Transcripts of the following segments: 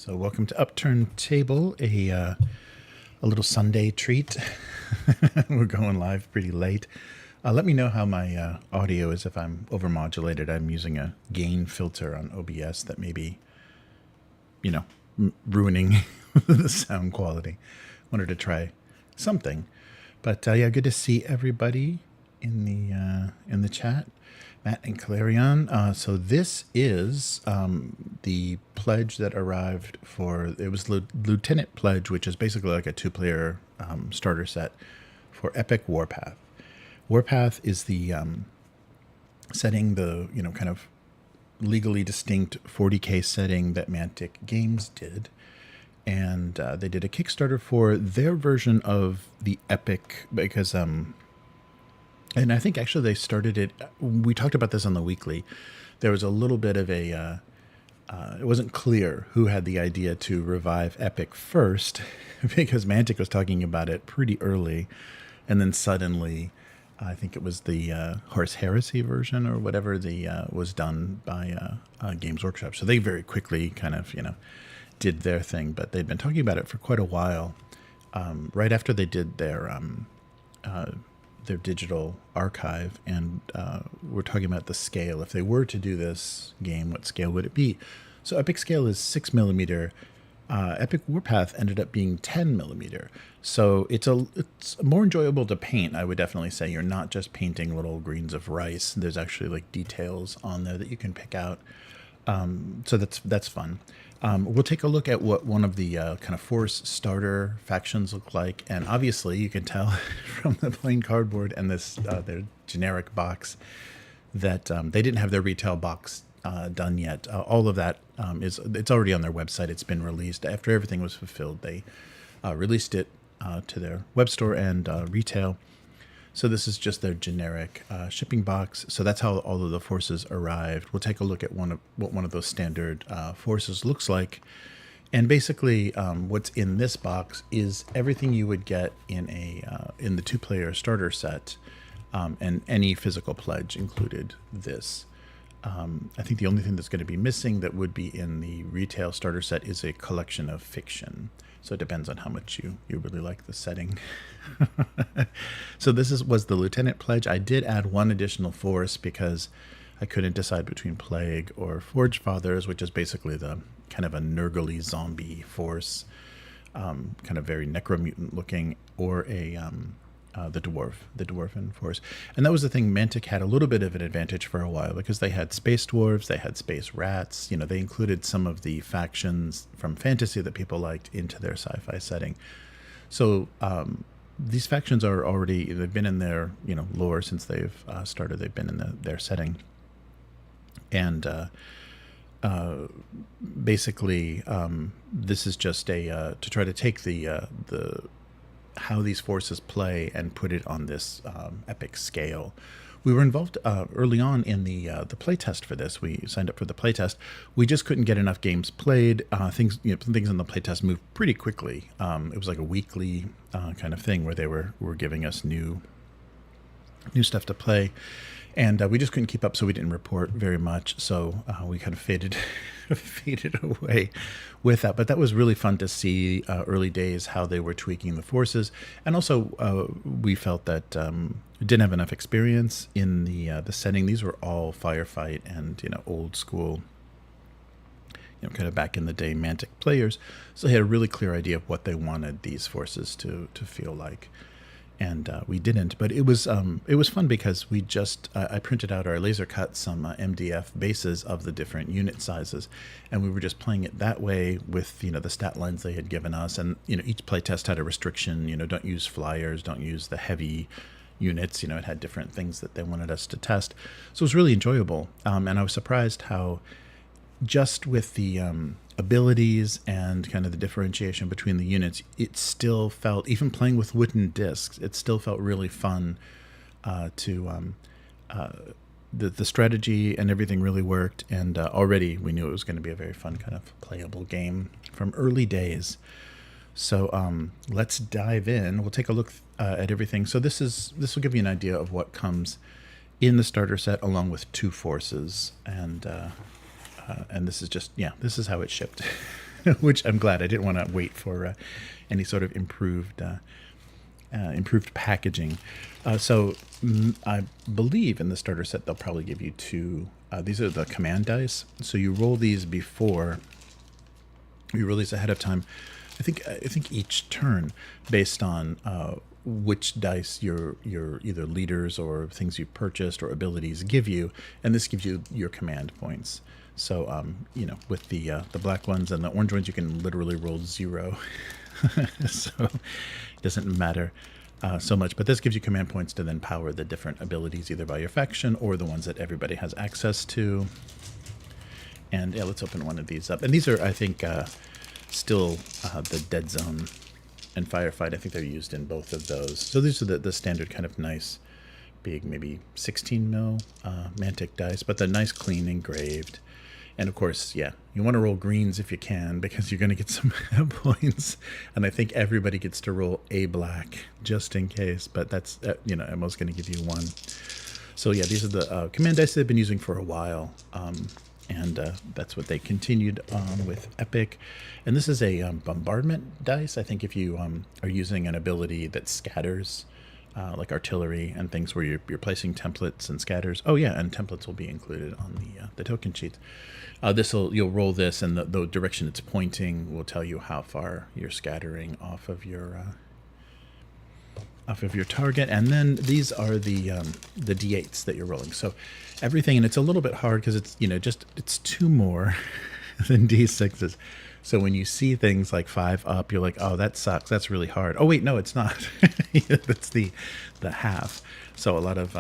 So welcome to Upturned Table, a little Sunday treat. We're going live pretty late. Let me know how my audio is if I'm overmodulated. I'm using a gain filter on OBS that may be, ruining the sound quality. Wanted to try something, but yeah, good to see everybody in the chat. Matt and Clarion. So this is the pledge that arrived for, it was Lieutenant Pledge, which is basically like a two-player starter set for Epic Warpath. Warpath is the setting, the, kind of legally distinct 40K setting that Mantic Games did. And they did a Kickstarter for their version of the Epic, because and I think actually they started it, we talked about this on the weekly. There was a little bit of a, it wasn't clear who had the idea to revive Epic first, because Mantic was talking about it pretty early. And then suddenly, I think it was the Horse Heresy version or whatever was done by Games Workshop. So they very quickly kind of, did their thing, but they'd been talking about it for quite a while. Right after they did their digital archive, and we're talking about the scale. If they were to do this game, what scale would it be? So Epic scale is 6mm. Epic Warpath ended up being 10mm. So it's more enjoyable to paint, I would definitely say. You're not just painting little greens of rice. There's actually like details on there that you can pick out. So that's fun. We'll take a look at what one of the kind of Force starter factions look like. And obviously you can tell from the plain cardboard and this their generic box that they didn't have their retail box done yet. All of that it's already on their website. It's been released. After everything was fulfilled, they released it to their web store and retail. So this is just their generic shipping box. So that's how all of the forces arrived. We'll take a look at what one of those standard forces looks like. And basically what's in this box is everything you would get in the two-player starter set, and any physical pledge included this. I think the only thing that's going to be missing that would be in the retail starter set is a collection of fiction. So it depends on how much you really like the setting. So this was the Lieutenant Pledge. I did add one additional force because I couldn't decide between Plague or Forge Fathers, which is basically the kind of a Nurgle zombie force, kind of very necromutant looking, or the dwarven force. And that was the thing. Mantic had a little bit of an advantage for a while because they had space dwarves, they had space rats. They included some of the factions from fantasy that people liked into their sci-fi setting. So these factions are already, they've been in their lore since they've started. They've been in their setting, and basically this is just to try to take the how these forces play and put it on this epic scale. We were involved early on in the playtest for this. We signed up for the playtest. We just couldn't get enough games played. Things in the playtest moved pretty quickly. It was like a weekly kind of thing where they were giving us new stuff to play, and we just couldn't keep up, so we didn't report very much. So we kind of faded away with that. But that was really fun to see early days how they were tweaking the forces, and also we felt that we didn't have enough experience in the setting. These were all Firefight and old school, kind of back in the day Mantic players, so they had a really clear idea of what they wanted these forces to feel like. And we didn't, but it was fun because we just I printed out our laser cut some MDF bases of the different unit sizes, and we were just playing it that way with the stat lines they had given us. And each playtest had a restriction. Don't use flyers, don't use the heavy units. It had different things that they wanted us to test. So it was really enjoyable, and I was surprised how just with the abilities and kind of the differentiation between the units, it still felt, even playing with wooden discs, it still felt really fun. The strategy and everything really worked, and already we knew it was going to be a very fun kind of playable game from early days. So let's dive in. We'll take a look at everything. So this will give you an idea of what comes in the starter set along with two forces, and this is just, this is how it shipped. which I'm glad. I didn't want to wait for any sort of improved packaging. I believe in the starter set they'll probably give you two. These are the command dice. So you roll these before. You roll these ahead of time. I think each turn, based on which dice your either leaders or things you've purchased or abilities give you, and this gives you your command points. So with the black ones and the orange ones, you can literally roll 0. So it doesn't matter so much, but this gives you command points to then power the different abilities either by your faction or the ones that everybody has access to. And yeah, let's open one of these up. And these are, I think, still the Deadzone and Firefight. I think they're used in both of those. So these are the standard kind of nice, big, maybe 16 mil Mantic dice, but they're nice, clean, engraved. And of course, yeah, you want to roll greens if you can, because you're going to get some points. And I think everybody gets to roll a black just in case, but that's, I'm also going to give you one. So yeah, these are the command dice they've been using for a while. And that's what they continued on with Epic. And this is a bombardment dice. I think if you are using an ability that scatters, like artillery and things where you're placing templates and scatters. Oh yeah, and templates will be included on the token sheet. You'll roll this, and the direction it's pointing will tell you how far you're scattering off of your target. And then these are the D8s that you're rolling. So everything, and it's a little bit hard because it's it's 2 more than D6s. So when you see things like 5 up, you're like, oh, that sucks. That's really hard. Oh wait, no, it's not. That's the half. So a lot of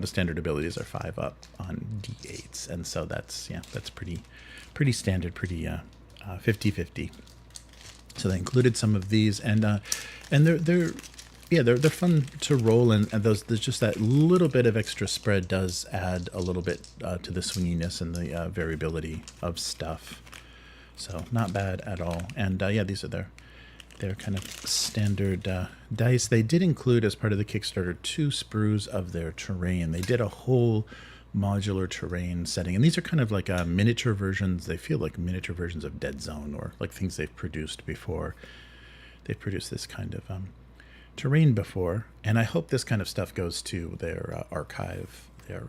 standard abilities are 5 up on D8s, and so that's pretty standard, pretty 50-50. So they included some of these, and they're fun to roll, and there's just that little bit of extra spread does add a little bit to the swinginess and the variability of stuff. So not bad at all. And yeah, these are their kind of standard dice. They did include, as part of the Kickstarter, 2 sprues of their terrain. They did a whole modular terrain setting, and these are kind of like miniature versions. They feel like miniature versions of Deadzone, or like things they've produced before. They've produced this kind of terrain before, and I hope this kind of stuff goes to their archive, their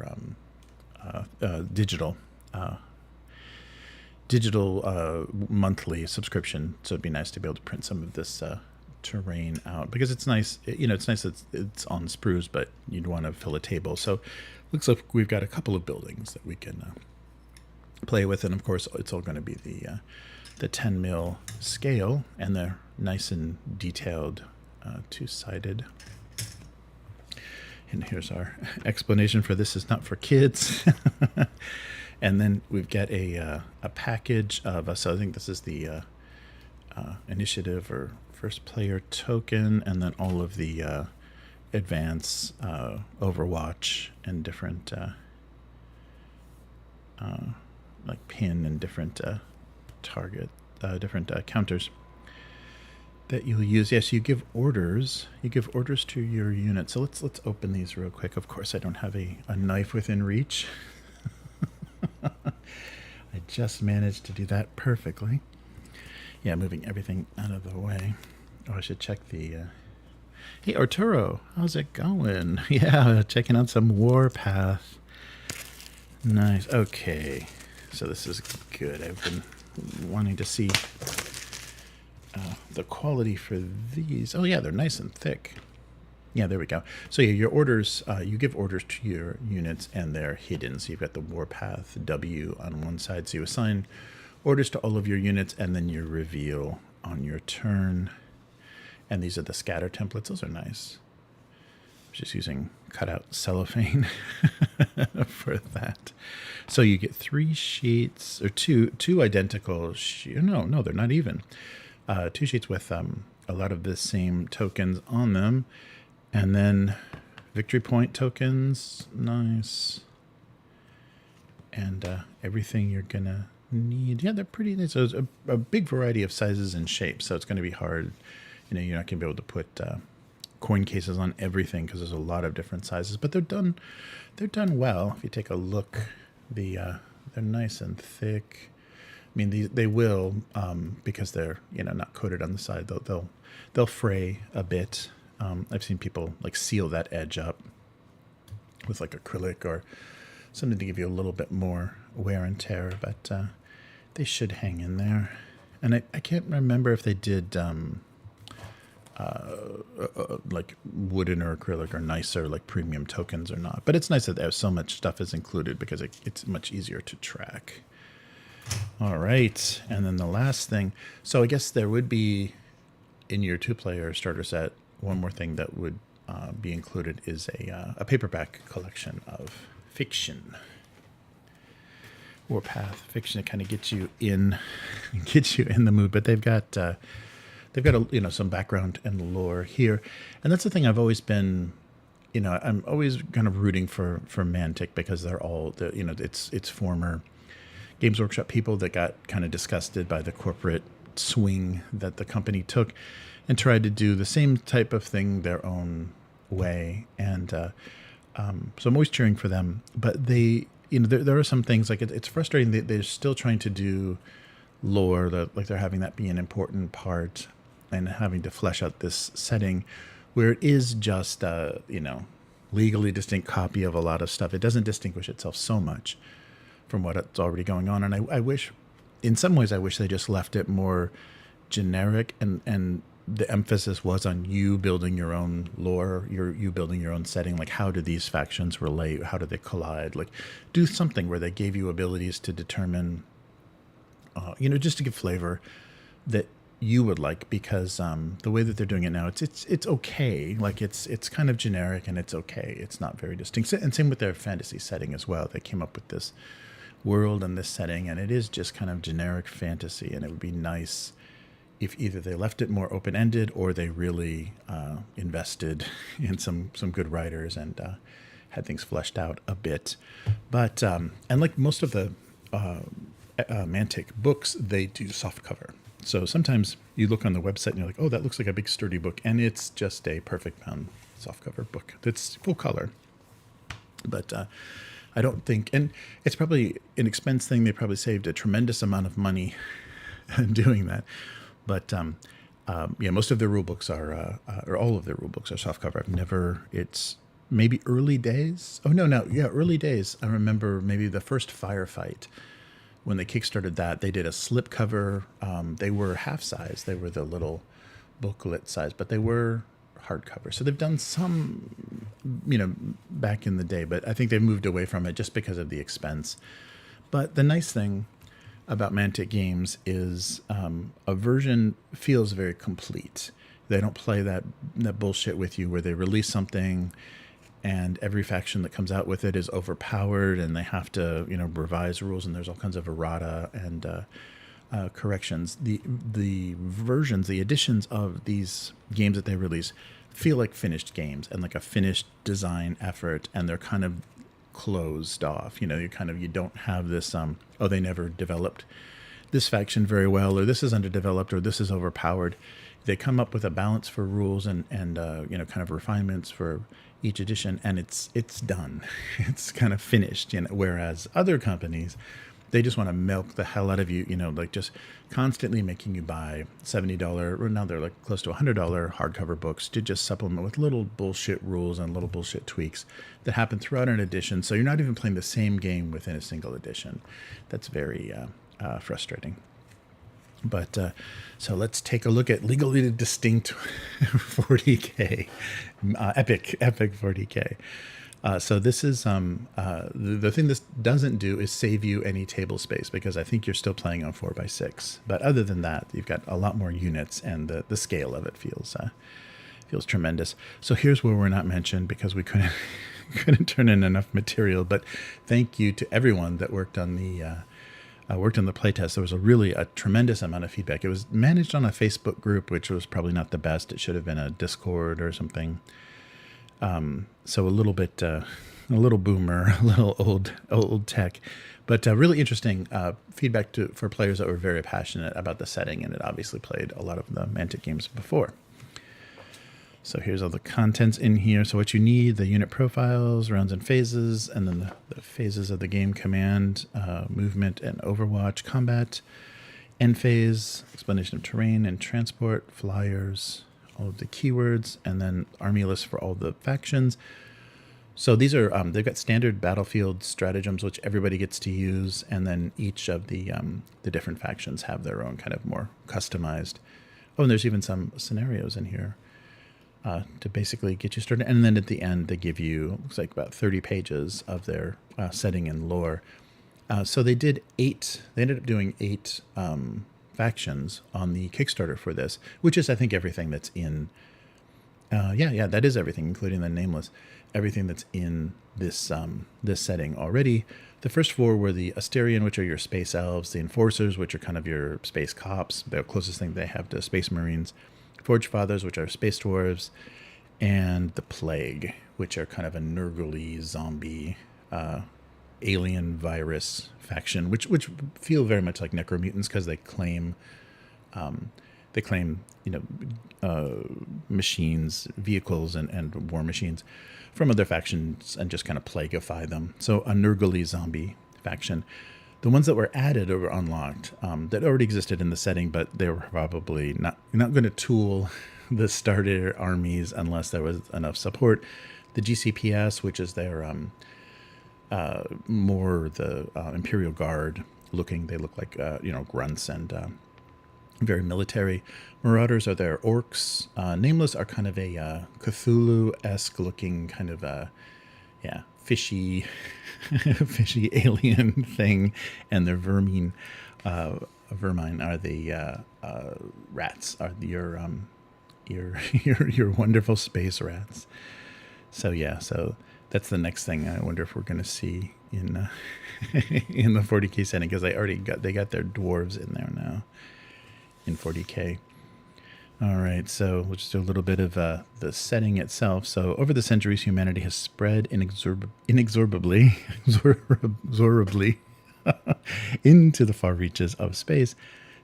digital monthly subscription. So it'd be nice to be able to print some of this terrain out, because it's nice. It's nice that it's on sprues, but you'd want to fill a table. So looks like we've got a couple of buildings that we can play with, and of course it's all going to be the 10 mil scale, and they're nice and detailed, 2-sided. And here's our explanation for this is not for kids. And then we've got a package of, so I think this is the initiative or first player token, and then all of the advance, Overwatch, and different like pin and different target, different counters that you'll use. Yes, you give orders. You give orders to your unit. So let's open these real quick. Of course, I don't have a knife within reach. I just managed to do that perfectly. Yeah, moving everything out of the way. Oh, I should check the... Hey, Arturo, how's it going? Yeah, checking out some Warpath. Nice. Okay, so this is good. I've been wanting to see the quality for these. Oh, yeah, they're nice and thick. Yeah, there we go. So yeah, your orders, you give orders to your units, and they're hidden. So you've got the Warpath W on one side. So you assign orders to all of your units, and then you reveal on your turn. And these are the scatter templates. Those are nice. Just using cutout cellophane for that. So you get 3 sheets, or two identical sheets. No, they're not even. 2 sheets with a lot of the same tokens on them. And then victory point tokens. Nice. And everything you're going to need. Yeah, they're pretty nice. So it's a big variety of sizes and shapes. So it's going to be hard. You're not going to be able to put coin cases on everything, because there's a lot of different sizes. But they're done well. If you take a look, they're nice and thick. mean, they will, because they're, not coated on the side. They'll fray a bit. I've seen people like seal that edge up with like acrylic or something to give you a little bit more wear and tear, but they should hang in there. And I can't remember if they did like wooden or acrylic or nicer, like premium tokens or not. But it's nice that there's so much stuff is included because it's much easier to track. All right. And then the last thing. So I guess there would be in your 2-player starter set, one more thing that would be included is a paperback collection of fiction. Warpath fiction to kind of get you in the mood, but they've got some background and lore here, and that's the thing I've always been, I'm always kind of rooting for Mantic because they're all it's former Games Workshop people that got kind of disgusted by the corporate swing that the company took and tried to do the same type of thing their own way, and so I'm always cheering for them, but they. There are some things like it's frustrating that they're still trying to do lore, like they're having that be an important part and having to flesh out this setting where it is just legally distinct copy of a lot of stuff. It doesn't distinguish itself so much from what's already going on. And I wish, in some ways, they just left it more generic and the emphasis was on you building your own lore, you building your own setting. Like, how do these factions relate? How do they collide? Like, do something where they gave you abilities to determine, just to give flavor that you would like. Because the way that they're doing it now, it's okay. Like, it's kind of generic and it's okay. It's not very distinct. And same with their fantasy setting as well. They came up with this world and this setting, and it is just kind of generic fantasy. And it would be nice if either they left it more open-ended or they really invested in some good writers and had things fleshed out a bit. But and like most of the Mantic books, they do soft cover. So sometimes you look on the website and you're like, oh, that looks like a big sturdy book, and it's just a perfect bound soft cover book that's full color. But I don't think, and it's probably an expense thing. They probably saved a tremendous amount of money doing that. But most of their rule books are, or all of their rule books are softcover. It's maybe early days. Oh, no. Yeah, early days. I remember maybe the first Firefight, when they Kickstarted that, they did a slipcover. They were half size. They were the little booklet size, but they were hardcover. So they've done some, back in the day, but I think they've moved away from it just because of the expense. But the nice thing about Mantic Games is a version feels very complete. They don't play that bullshit with you where they release something and every faction that comes out with it is overpowered and they have to revise rules, and there's all kinds of errata and corrections. The versions, the editions of these games that they release feel like finished games and like a finished design effort, and they're kind of closed off. You don't have this they never developed this faction very well, or this is underdeveloped, or this is overpowered. They come up with a balance for rules and kind of refinements for each edition, and it's done. It's kind of finished. Whereas other companies, they just want to milk the hell out of you, like just constantly making you buy $70, or now they're like close to $100 hardcover books to just supplement with little bullshit rules and little bullshit tweaks that happen throughout an edition. So you're not even playing the same game within a single edition. That's very frustrating. But so let's take a look at legally distinct 40K, Epic 40K. So this is the thing this doesn't do is save you any table space, because I think you're still playing on 4x6. But other than that, you've got a lot more units, and the scale of it feels tremendous. So here's where we're not mentioned because we couldn't turn in enough material. But thank you to everyone that worked on the playtest. There was a tremendous amount of feedback. It was managed on a Facebook group, which was probably not the best. It should have been a Discord or something. So a little bit, a little boomer, a little old tech, but really interesting feedback for players that were very passionate about the setting, and it obviously played a lot of the Mantic games before. So here's all the contents in here. So what you need, the unit profiles, rounds and phases, and then the phases of the game: command, movement and overwatch, combat, end phase, explanation of terrain and transport, flyers, all of the keywords, and then army list for all the factions. So these are, they've got standard battlefield stratagems, which everybody gets to use. And then each of the different factions have their own kind of more customized. Oh, and there's even some scenarios in here to basically get you started. And then at the end, they give you, looks like about 30 pages of their setting and lore. So they ended up doing 8 factions on the Kickstarter for this, which is, I think, everything that's in, that is everything, including the nameless, everything that's in this this setting already. The first 4 were the Asterion, which are your space elves, the Enforcers, which are kind of your space cops, the closest thing they have to space marines, Forge Fathers, which are space dwarves, and the Plague, which are kind of a Nurgle zombie alien virus faction, which feel very much like necromutants because they claim machines, vehicles, and war machines from other factions and just kind of plagueify them. So a Nurgle zombie faction. The ones that were added or unlocked that already existed in the setting, but they were probably not going to tool the starter armies unless there was enough support. The GCPS, which is their more the Imperial Guard looking. They look like grunts and very military. Marauders are their orcs. Nameless are kind of a Cthulhu-esque looking kind of fishy fishy alien thing, and their vermine are the rats, are your wonderful space rats. So that's the next thing I wonder if we're going to see in in the 40K setting, because they got their dwarves in there now in 40K. All right, so we'll just do a little bit of the setting itself. So over the centuries, humanity has spread inexorably into the far reaches of space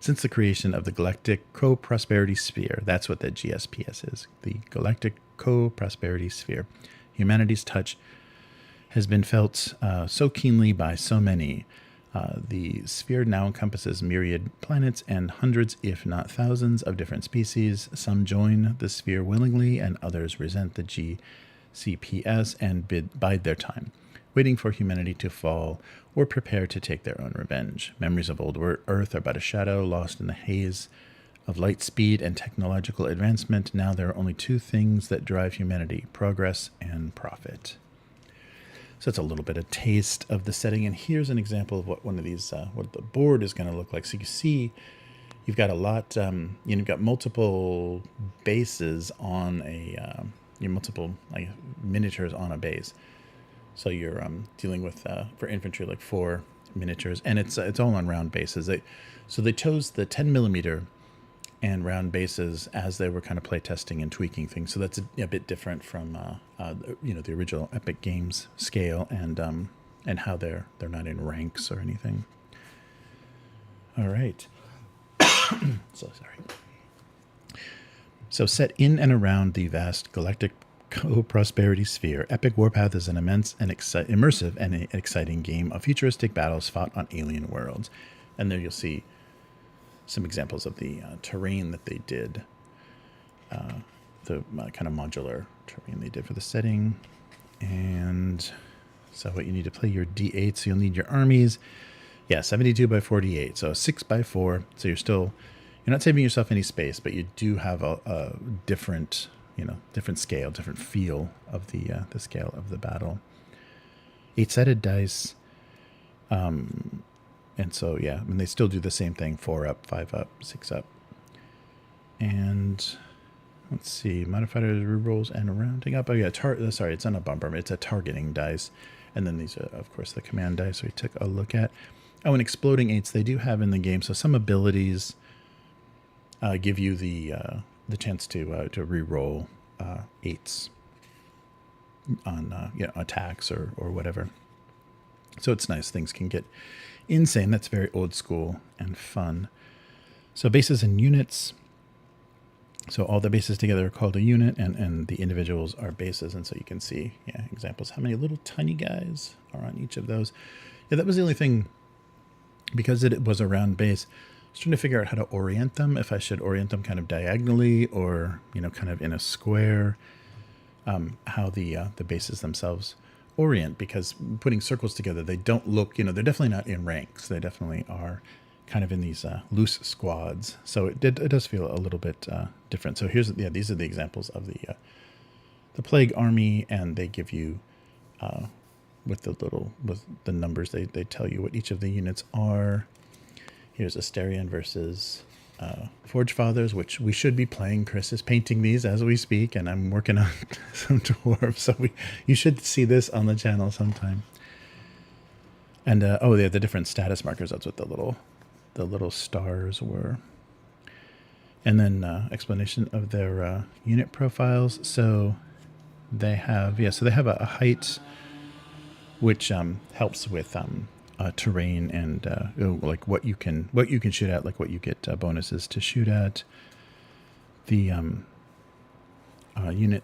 since the creation of the Galactic Co-Prosperity Sphere. That's what the GSPS is, the Galactic Co-Prosperity Sphere. Humanity's touch has been felt so keenly by so many. The sphere now encompasses myriad planets and hundreds, if not thousands, of different species. Some join the sphere willingly, and others resent the GCPS and bide their time, waiting for humanity to fall or prepare to take their own revenge. Memories of old Earth are but a shadow, lost in the haze of light speed and technological advancement. Now there are only 2 things that drive humanity: progress and profit. So it's a little bit of taste of the setting. And here's an example of what one of these, what the board is going to look like. So you see, you've got a lot, you've got multiple bases on multiple miniatures on a base. So you're dealing with, for infantry, like 4 miniatures, and it's all on round bases. So they chose the 10 millimeter and round bases as they were kind of play testing and tweaking things. So that's a bit different from the original Epic Games scale and how they're not in ranks or anything. All right. So sorry. So set in and around the vast galactic co-prosperity sphere, Epic Warpath is an immense and immersive and exciting game of futuristic battles fought on alien worlds. And there you'll see some examples of the terrain that they did, the kind of modular terrain they did for the setting. And so what you need to play your D8, so you'll need your armies. Yeah, 72 by 48, so 6 by 4. So you're not saving yourself any space, but you do have a different, different scale, different feel of the scale of the battle. 8-sided dice. And so, they still do the same thing: 4 up, 5 up, 6 up. And let's see, modifiers, rerolls, and rounding up. Oh yeah, sorry, it's not a bumper. It's a targeting dice. And then these are, of course, the command dice we took a look at. Oh, and exploding 8s they do have in the game. So some abilities give you the chance to reroll 8s on attacks or whatever. So it's nice. Things can get insane. That's very old school and fun. So bases and units. So all the bases together are called a unit, and the individuals are bases. And so you can see, examples, how many little tiny guys are on each of those. Yeah, that was the only thing, because it was a round base. I was trying to figure out how to orient them, if I should orient them kind of diagonally or, kind of in a square, how the bases themselves orient, because putting circles together, they don't look, they're definitely not in ranks. They definitely are kind of in these loose squads. So it does feel a little bit different. So these are the examples of the Plague Army, and they give you with the numbers, they tell you what each of the units are. Here's Asterion versus Forge Fathers, which we should be playing. Chris is painting these as we speak, and I'm working on some dwarves, so you should see this on the channel sometime. And they have the different status markers. That's what the little stars were. And then explanation of their unit profiles. So they have a height, which helps with terrain and like what you can shoot at, like what you get bonuses to shoot at. The unit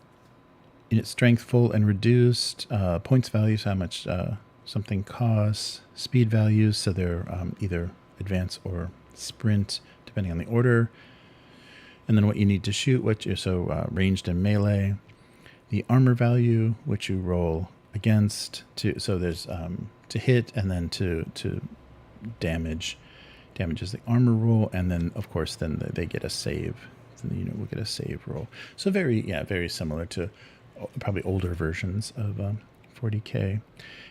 strength, full and reduced, points values, how much something costs, speed values, so they're either advance or sprint depending on the order, and then what you need to shoot, ranged and melee. The armor value, which you roll against so there's to hit, and then to damage is the armor roll, and then of course they get a save. So the unit will get a save roll. So very similar to probably older versions of 40k.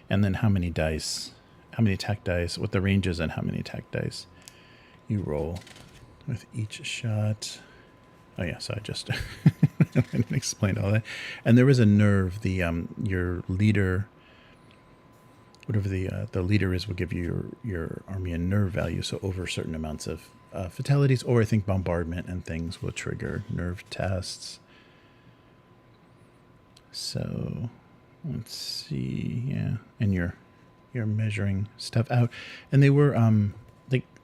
And then how many attack dice, what the range is, and how many attack dice you roll with each shot. Oh yeah, so I just explained all that. And there is a nerve. Your leader, whatever the leader is, will give you your army a nerve value. So over certain amounts of fatalities, or I think bombardment and things, will trigger nerve tests. So let's see, and you're measuring stuff out, and they were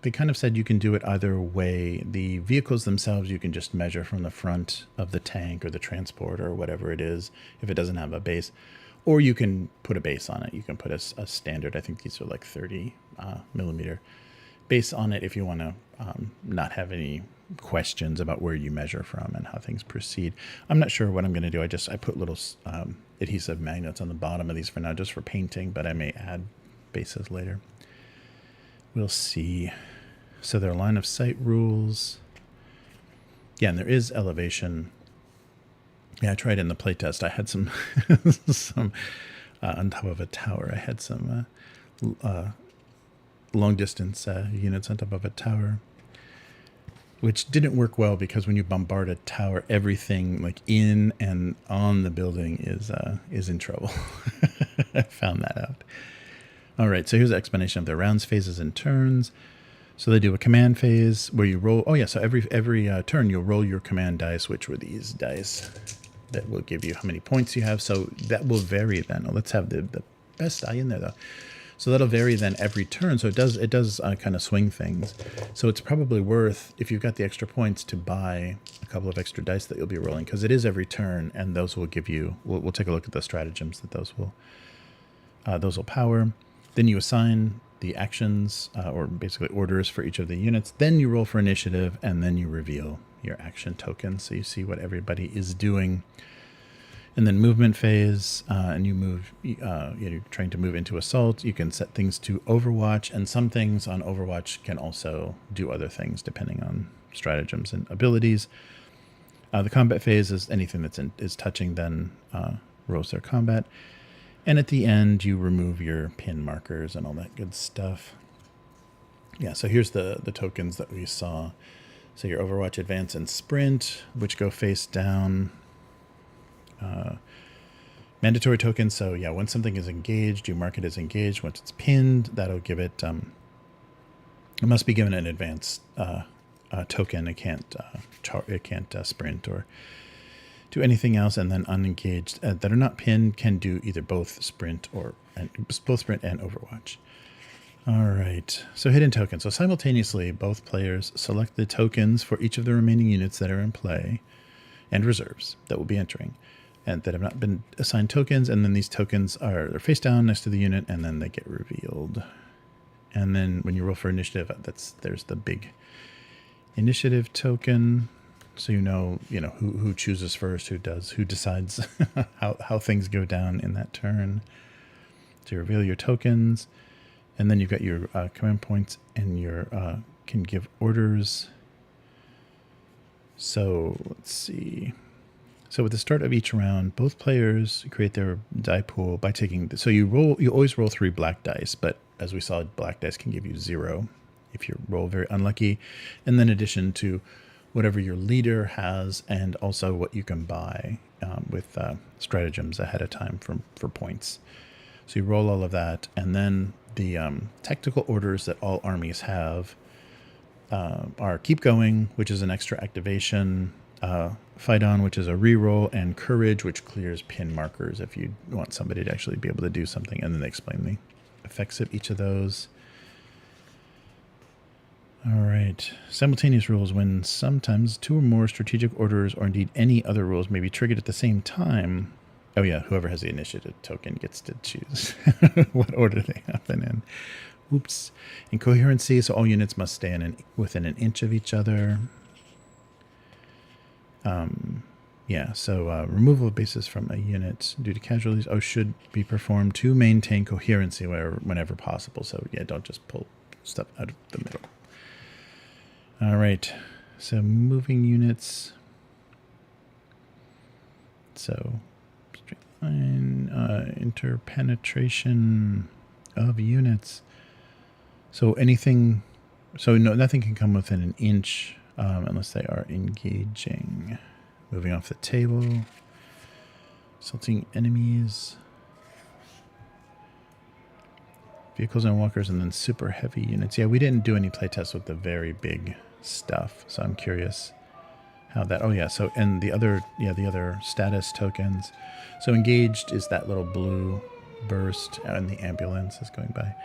they kind of said you can do it either way. The vehicles themselves you can just measure from the front of the tank or the transport or whatever it is, if it doesn't have a base, or you can put a base on it. You can put a standard, I think these are like 30 millimeter base on it, if you want to not have any questions about where you measure from and how things proceed. I'm not sure what I'm going to do. I put little adhesive magnets on the bottom of these for now, just for painting, but I may add bases later. We'll see. So there are line of sight rules. Yeah, and there is elevation. Yeah, I tried in the playtest. I had some on top of a tower. I had some long distance units on top of a tower, which didn't work well, because when you bombard a tower, everything like in and on the building is in trouble. I found that out. All right, so here's an explanation of the rounds, phases, and turns. So they do a command phase where you roll. Oh yeah, so every turn you'll roll your command dice, which were these dice that will give you how many points you have. So that will vary then. Let's have the best die in there though. So that'll vary then every turn. So it does kind of swing things. So it's probably worth, if you've got the extra points, to buy a couple of extra dice that you'll be rolling, because it is every turn, and those will give you. We'll take a look at the stratagems that those will power. Then you assign the actions, or basically orders, for each of the units. Then you roll for initiative, and then you reveal your action token, so you see what everybody is doing. And then movement phase, and you move. You're trying to move into assault. You can set things to Overwatch, and some things on Overwatch can also do other things depending on stratagems and abilities. The combat phase is anything is touching, then rolls their combat. And at the end, you remove your pin markers and all that good stuff. Yeah, so here's the tokens that we saw. So your Overwatch, Advance, and Sprint, which go face down. Mandatory tokens. So yeah, when something is engaged, you mark it as engaged. Once it's pinned, that'll give it. It must be given an advance token. It can't sprint or do anything else. And then unengaged that are not pinned can do either both sprint and Overwatch. All right. So hidden tokens. So simultaneously, both players select the tokens for each of the remaining units that are in play. and reserves that will be entering and that have not been assigned tokens. And then these tokens they're face down next to the unit, and then they get revealed. And then when you roll for initiative, there's the big initiative token. So you know who chooses first, who decides how things go down in that turn. To reveal your tokens, and then you've got your command points, and your can give orders. So let's see. So at the start of each round, both players create their die pool by taking. So you always roll 3 black dice, but as we saw, black dice can give you 0 if you roll very unlucky, and then in addition to whatever your leader has, and also what you can buy with stratagems ahead of time for points. So you roll all of that, and then the tactical orders that all armies have are Keep Going, which is an extra activation, Fight On, which is a reroll, and Courage, which clears pin markers if you want somebody to actually be able to do something, and then they explain the effects of each of those. All right. Simultaneous rules: when sometimes 2 or more strategic orders or indeed any other rules may be triggered at the same time. Oh yeah, whoever has the initiative token gets to choose what order they happen in. Oops. In coherency, so all units must stay within an inch of each other. Yeah, so removal of bases from a unit due to casualties should be performed to maintain coherency whenever possible. So yeah, don't just pull stuff out of the middle. All right, so moving units. So interpenetration of units. So nothing can come within an inch unless they are engaging. Moving off the table. Assaulting enemies. Vehicles and walkers, and then super heavy units. Yeah, we didn't do any playtests with the very big stuff, so I'm curious how that. Oh yeah, so and the other status tokens. So engaged is that little blue burst, and the ambulance is going by,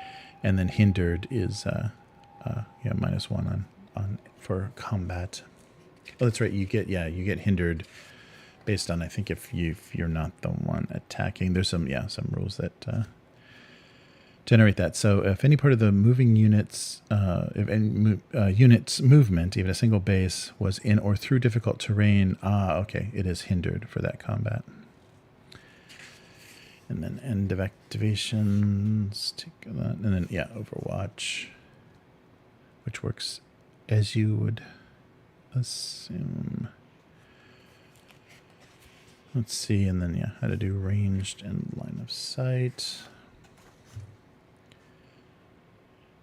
and then hindered is -1 on for combat. Oh, that's right. You get hindered based on, I think, if you're not the one attacking. There's some rules that generate that. So if any part of the moving units, unit's movement, even a single base, was in or through difficult terrain, okay, it is hindered for that combat. And then end of activations, take that, and then Overwatch, which works as you would assume. Let's see, and then how to do ranged and line of sight.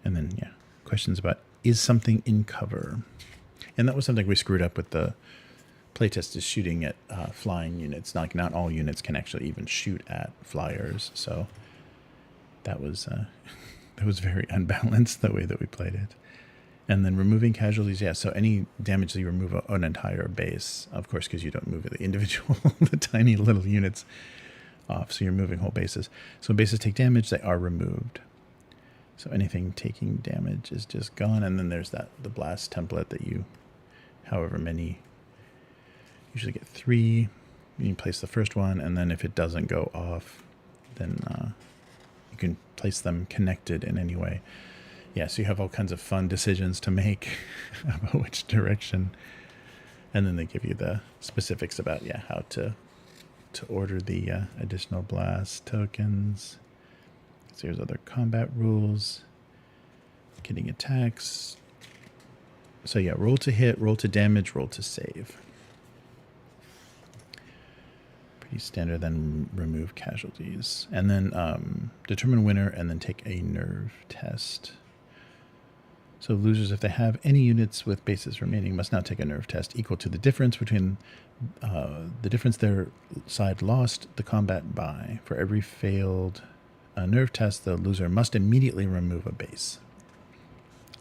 And then questions about is something in cover. And that was something we screwed up with the playtest, is shooting at flying units. Not all units can actually even shoot at flyers. So that was very unbalanced the way that we played it. And then removing casualties, so any damage that you remove an entire base, of course, because you don't move the individual, the tiny little units off, so you're moving whole bases. So when bases take damage, they are removed. So anything taking damage is just gone, and then there's the blast template that however many, usually get 3. You place the first one, and then if it doesn't go off, then you can place them connected in any way. Yeah, so you have all kinds of fun decisions to make about which direction. And then they give you the specifics about, how to order the additional blast tokens. So here's other combat rules. Getting attacks. So roll to hit, roll to damage, roll to save. Pretty standard. Then remove casualties. And then determine winner, and then take a nerve test. So losers, if they have any units with bases remaining, must now take a nerve test equal to the difference between the difference their side lost the combat by. For every failed nerve test, the loser must immediately remove a base.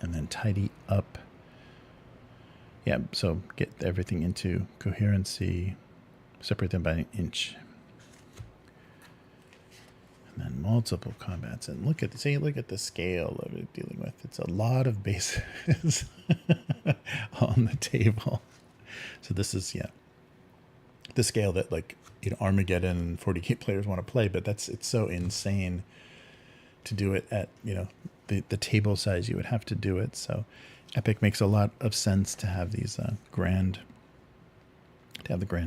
And then tidy up. Yeah, so get everything into coherency, separate them by an inch. And then multiple combats, and look at the scale of it dealing with. It's a lot of bases on the table. So this is the scale that like, you know, Armageddon and 40K players want to play, but it's so insane to do it at, you know, the table size you would have to do it. So Epic makes a lot of sense to have these the grand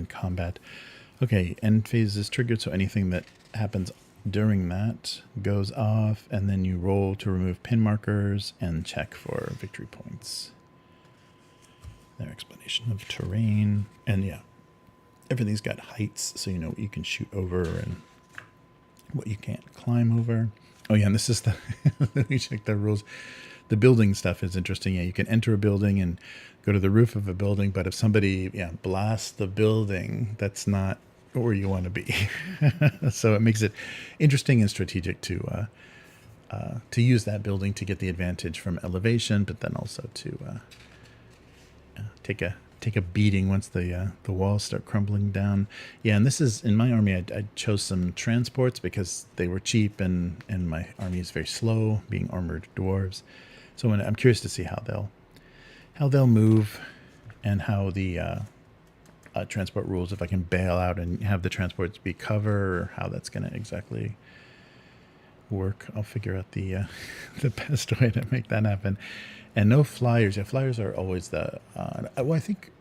combat. Okay, end phase is triggered, so anything that happens during that goes off, and then you roll to remove pin markers and check for victory points. Their explanation of terrain, and yeah, everything's got heights, so you know what you can shoot over and what you can't climb over. Oh yeah, and this is the let me check the rules. The building stuff is interesting. Yeah, you can enter a building and go to the roof of a building, but if somebody blasts the building, that's not where you want to be. So it makes it interesting and strategic to use that building to get the advantage from elevation, but then also to take a beating once the walls start crumbling down. Yeah, and this is in my army. I chose some transports because they were cheap, and my army is very slow, being armored dwarves. So I'm curious to see how they'll move, and how the transport rules, if I can bail out and have the transports be cover, or how that's going to exactly work. I'll figure out the best way to make that happen. And no flyers. Yeah, flyers are always the well, I think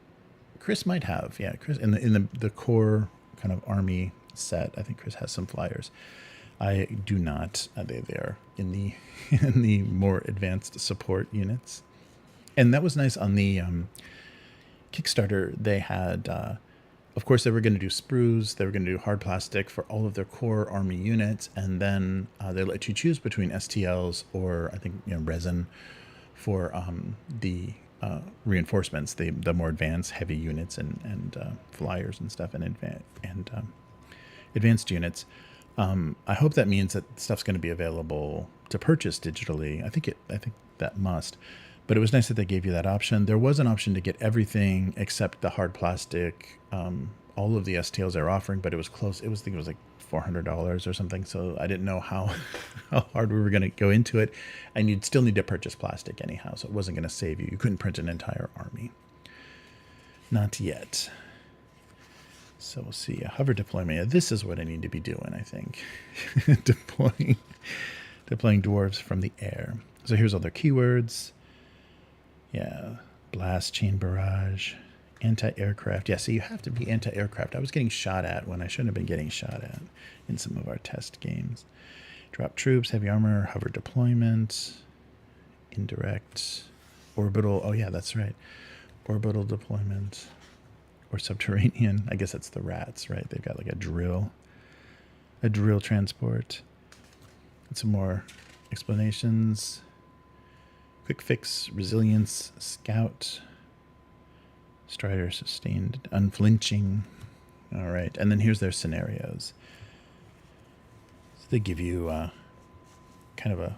Chris might have. Yeah, Chris in the core kind of army set, I think Chris has some flyers. I do not. They are in the in the more advanced support units. And that was nice on the Kickstarter. They had, of course, they were going to do sprues. They were going to do hard plastic for all of their core army units, and then they let you choose between STLs or, I think, resin for the reinforcements, the more advanced heavy units and flyers and stuff, and advanced units. I hope that means that stuff's going to be available to purchase digitally. I think that must. But it was nice that they gave you that option. There was an option to get everything except the hard plastic, all of the STLs they're offering, but it was close. I think it was like $400 or something. So I didn't know how hard we were going to go into it. And you'd still need to purchase plastic anyhow, so it wasn't going to save you. You couldn't print an entire army. Not yet. So we'll see. A hover deployment. Yeah, this is what I need to be doing, I think. deploying dwarves from the air. So here's all their keywords. Yeah, blast, chain barrage, anti-aircraft. Yeah, so you have to be anti-aircraft. I was getting shot at when I shouldn't have been getting shot at in some of our test games. Drop troops, heavy armor, hover deployment, indirect, orbital. Oh yeah, that's right. Orbital deployment or subterranean. I guess that's the rats, right? They've got like a drill transport. And some more explanations. Quick fix, resilience, scout, strider, sustained, unflinching. All right, and then here's their scenarios. So they give you kind of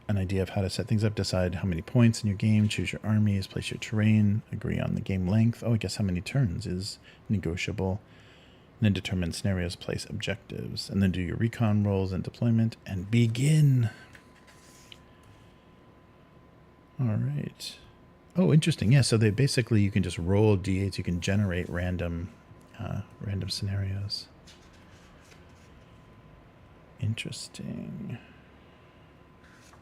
an idea of how to set things up, decide how many points in your game, choose your armies, place your terrain, agree on the game length. Oh, I guess how many turns is negotiable. And then determine scenarios, place objectives, and then do your recon rolls and deployment, and begin. All right. Oh, interesting. Yeah, so they basically, you can just roll d8s. You can generate random scenarios. Interesting.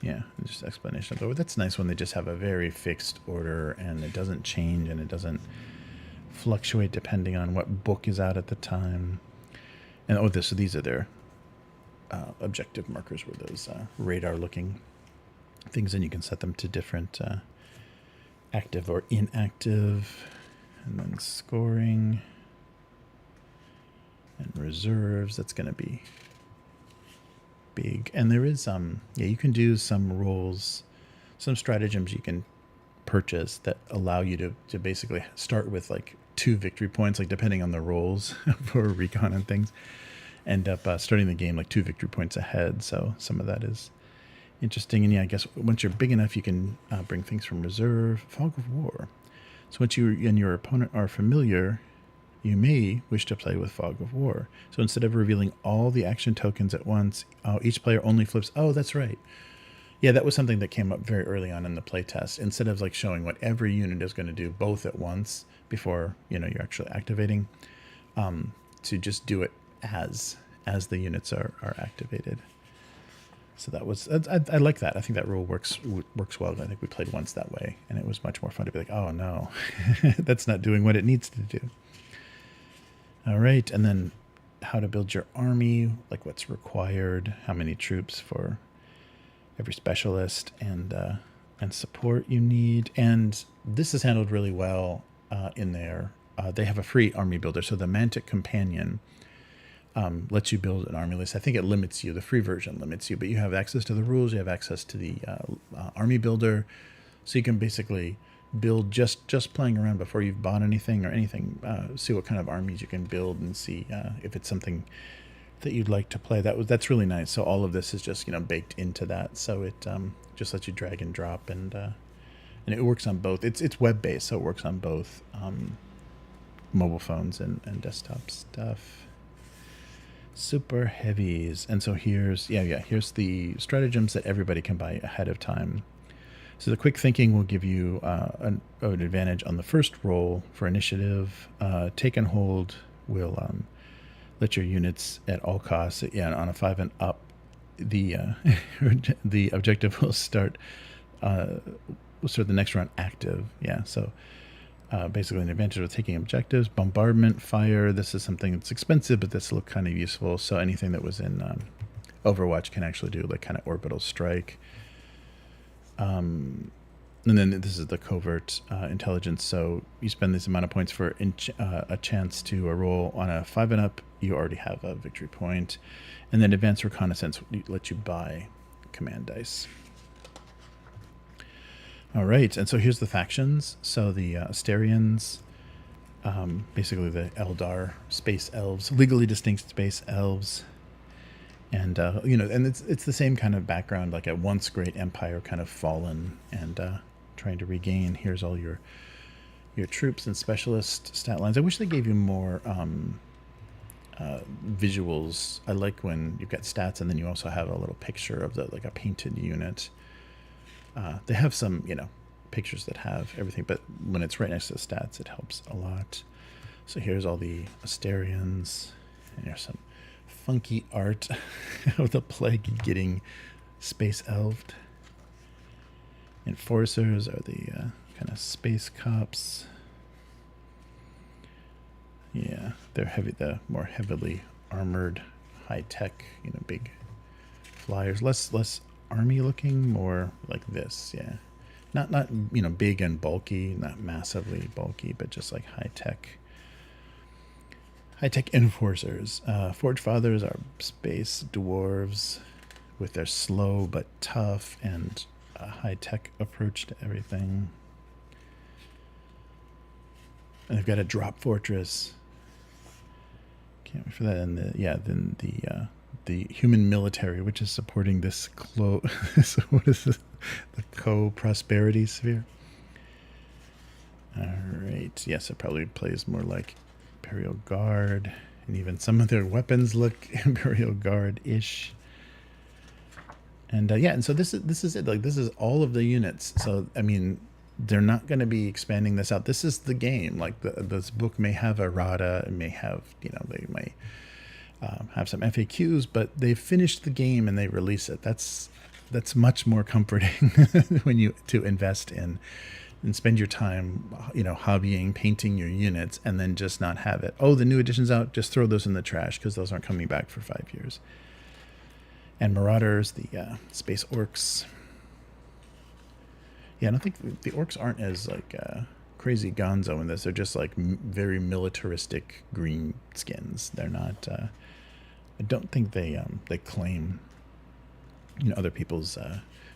Yeah, just explanation. But that's nice when they just have a very fixed order and it doesn't change and it doesn't fluctuate depending on what book is out at the time. And so these are their objective markers, were those radar-looking things, and you can set them to different active or inactive, and then scoring and reserves. That's going to be big. And there is you can do some roles, some stratagems you can purchase that allow you to basically start with like 2 victory points, like depending on the rolls for recon and things, end up starting the game like 2 victory points ahead. So some of that is interesting. And yeah, I guess once you're big enough, you can bring things from reserve. Fog of War. So once you and your opponent are familiar, you may wish to play with Fog of War. So instead of revealing all the action tokens at once, each player only flips. Oh, that's right. Yeah, that was something that came up very early on in the playtest. Instead of like showing what every unit is going to do both at once before you're actually activating, to just do it as the units are activated. So that was, I like that. I think that rule works well. I think we played once that way, and it was much more fun to be like, oh no, that's not doing what it needs to do. All right, and then how to build your army, like what's required, how many troops for every specialist, and support you need. And this is handled really well in there. They have a free army builder, so the Mantic Companion lets you build an army list. I think it limits you. The free version limits you, but you have access to the rules. You have access to the army builder, so you can basically build just playing around before you've bought anything or anything. See what kind of armies you can build and see if it's something that you'd like to play. That's really nice. So all of this is just baked into that. So it just lets you drag and drop, and it works on both. It's web based, so it works on both mobile phones and desktop stuff. Super heavies. And so here's the stratagems that everybody can buy ahead of time. So the quick thinking will give you an advantage on the first roll for initiative. Take and hold will let your units at all costs, on a 5 and up, the the objective will start the next round active. So basically an advantage of taking objectives. Bombardment, fire, this is something that's expensive, but this look kind of useful. So anything that was in Overwatch can actually do like kind of orbital strike. And then this is the covert intelligence. So you spend this amount of points for a chance to roll on a 5 and up. You already have a victory point. And then advanced reconnaissance lets you buy command dice. All right, and so here's the factions. So the Asterians, basically the Eldar space elves, legally distinct space elves, and and it's the same kind of background, like a once great empire kind of fallen and trying to regain. Here's all your troops and specialist stat lines. I wish they gave you more visuals. I like when you've got stats and then you also have a little picture of a painted unit. They have some, pictures that have everything, but when it's right next to the stats, it helps a lot. So here's all the Asterians, and here's some funky art of the plague getting space elved. Enforcers are the kind of space cops. Yeah, they're the more heavily armored, high tech, big flyers. Less army looking, more like this. Yeah, not big and bulky, not massively bulky, but just like high tech enforcers. Forge Fathers are space dwarves with their slow but tough and high tech approach to everything. And they've got a drop fortress. Can't wait for that. And then the human military, which is supporting this so what is this? The co-prosperity sphere. All right. Yes, it probably plays more like Imperial Guard, and even some of their weapons look Imperial Guard-ish. And and so this is it. Like, this is all of the units. So I mean, they're not going to be expanding this out. This is the game. Like this book may have errata, it may have they may have some FAQs, but they've finished the game and they release it. That's much more comforting when to invest in and spend your time, hobbying, painting your units, and then just not have it. Oh, the new edition's out. Just throw those in the trash because those aren't coming back for 5 years. And Marauders, the space orcs. Yeah, I don't think the orcs aren't as crazy gonzo in this. They're just like very militaristic green skins. They're not. I don't think they claim other people's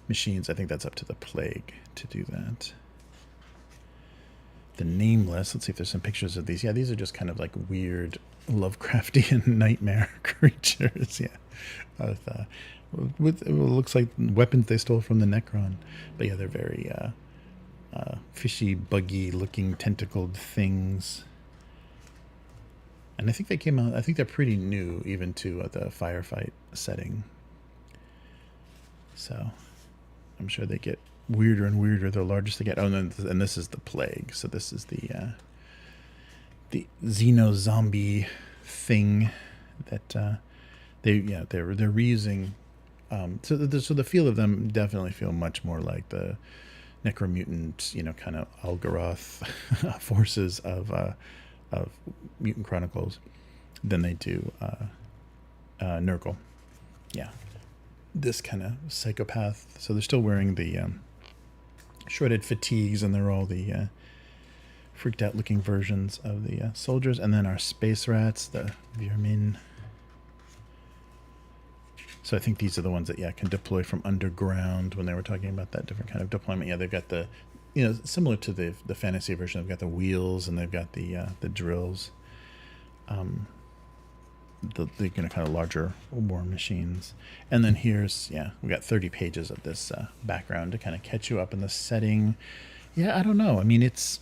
machines. I think that's up to the plague to do that. The Nameless. Let's see if there's some pictures of these. Yeah, these are just kind of like weird Lovecraftian nightmare creatures. Yeah, with it looks like weapons they stole from the Necron. But yeah, they're very fishy, buggy looking tentacled things. And I think they came out, I think they're pretty new even to the Firefight setting. So I'm sure they get weirder and weirder the largest they get. Oh, and this is the plague. So this is the the Xeno zombie thing that they're reusing. So the feel of them definitely feel much more like the necromutant, kind of Algaroth forces of Mutant Chronicles than they do Nurgle. Yeah, this kind of psychopath. So they're still wearing the shredded fatigues, and they're all the freaked out looking versions of the soldiers. And then our space rats, the Vermin. So I think these are the ones that, can deploy from underground when they were talking about that different kind of deployment. Yeah, they've got the, similar to the fantasy version, they've got the wheels and they've got the drills. The kind of larger war machines. And then here's, we got 30 pages of this background to kind of catch you up in the setting. Yeah, I don't know. I mean, it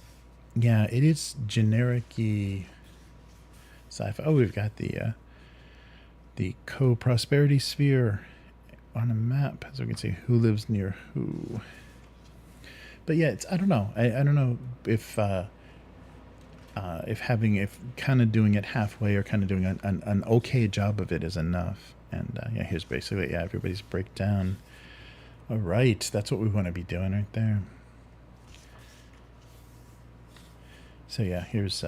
is generic-y sci-fi. Oh, we've got the co-prosperity sphere on a map, so we can see who lives near who. But yeah, I don't know. I don't know if kind of doing it halfway or kind of doing an okay job of it is enough. And here's basically everybody's breakdown. All right, that's what we want to be doing right there. So here's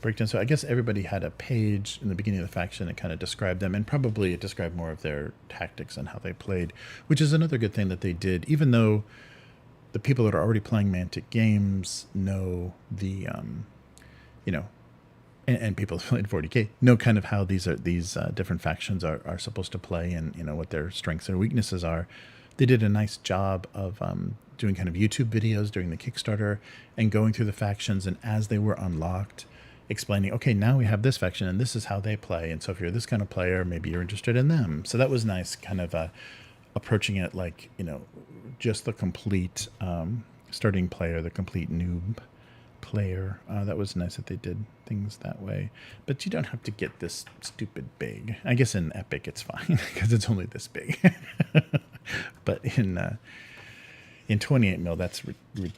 breakdown. So I guess everybody had a page in the beginning of the faction that kind of described them, and probably it described more of their tactics and how they played, which is another good thing that they did, even though the people that are already playing Mantic Games know the, and people who played 40K know kind of how these different factions are supposed to play, and what their strengths and weaknesses are. They did a nice job of doing kind of YouTube videos during the Kickstarter and going through the factions, and as they were unlocked, explaining, okay, now we have this faction and this is how they play, and so if you're this kind of player, maybe you're interested in them. So that was nice, kind of approaching it like, just the complete starting player, the complete noob player. That was nice that they did things that way. But you don't have to get this stupid big. I guess in Epic it's fine because it's only this big. But in 28 mil, that's